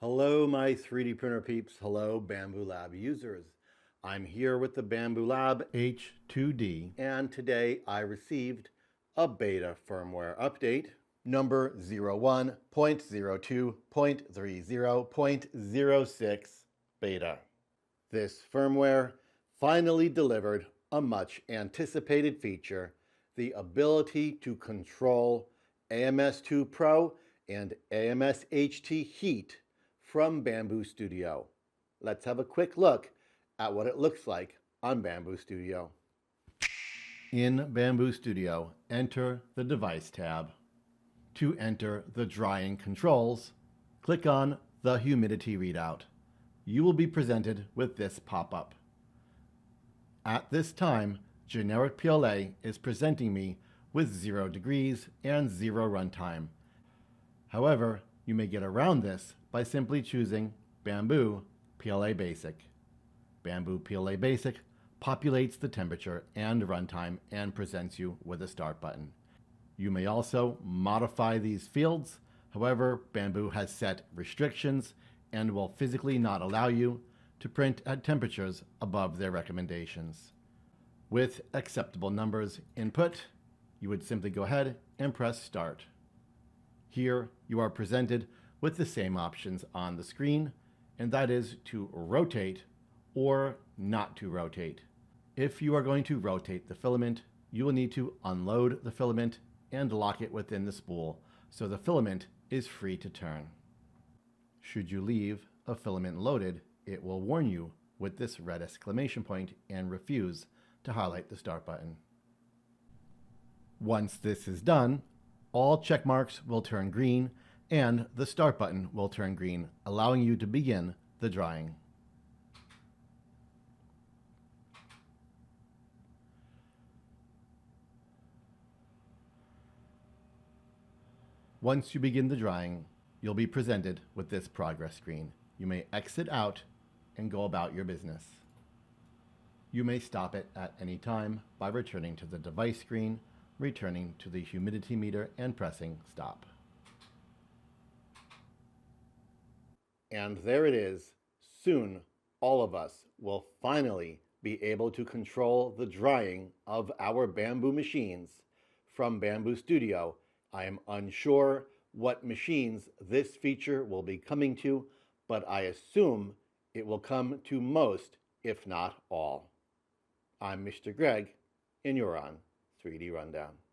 Hello, my 3D printer peeps. Hello, Bambu Lab users. I'm here with the Bambu Lab H2D, and today I received a beta firmware update, number 01.02.30.06 beta. This firmware finally delivered a much anticipated feature, the ability to control AMS2 Pro and AMS HT Heat from Bambu Studio. Let's have a quick look at what it looks like on Bambu Studio. In Bambu Studio, enter the Device tab. To enter the drying controls, click on the humidity readout. You will be presented with this pop-up. At this time, generic PLA is presenting me with 0 degrees and 0 runtime. However, you may get around this by simply choosing Bambu PLA Basic. Bambu PLA Basic populates the temperature and runtime and presents you with a start button. You may also modify these fields. However, Bambu has set restrictions and will physically not allow you to print at temperatures above their recommendations. With acceptable numbers input, you would simply go ahead and press Start. Here you are presented with the same options on the screen, and that is to rotate or not to rotate. If you are going to rotate the filament, you will need to unload the filament and lock it within the spool so the filament is free to turn. Should you leave a filament loaded, it will warn you with this red exclamation point and refuse to highlight the start button. Once this is done, all check marks will turn green and the start button will turn green, allowing you to begin the drying. Once you begin the drying, you'll be presented with this progress screen. You may exit out and go about your business. You may stop it at any time by returning to the device screen, returning to the humidity meter, and pressing stop. And there it is. Soon, all of us will finally be able to control the drying of our Bambu machines from Bambu Studio. I am unsure what machines this feature will be coming to, but I assume it will come to most, if not all. I'm Mr. Greg, and you're on 3D Rundown.